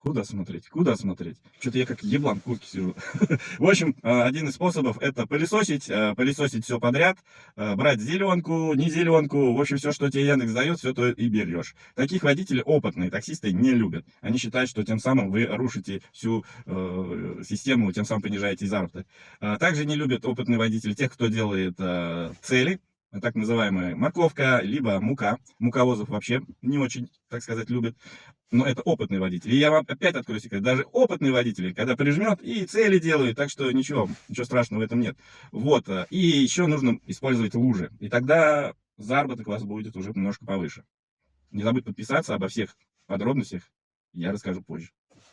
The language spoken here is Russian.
Куда смотреть? Куда смотреть? Что-то я как еблан в куртке сижу. В общем, один из способов — это пылесосить все подряд, брать зеленку, не зеленку, в общем, все, что тебе Яндекс дает, все то и берешь. Таких водителей опытные таксисты не любят. Они считают, что тем самым вы рушите всю систему, тем самым понижаете заработок. Также не любят опытные водители тех, кто делает цели, так называемая морковка, либо мука. Муковозов вообще не очень, так сказать, любят. Но это опытный водитель. И я вам опять открою секрет. Даже опытные водители, когда прижмет, и цели делают, так что ничего страшного в этом нет. Вот. И еще нужно использовать лужи. И тогда заработок у вас будет уже немножко повыше. Не забудь подписаться, обо всех подробностях я расскажу позже.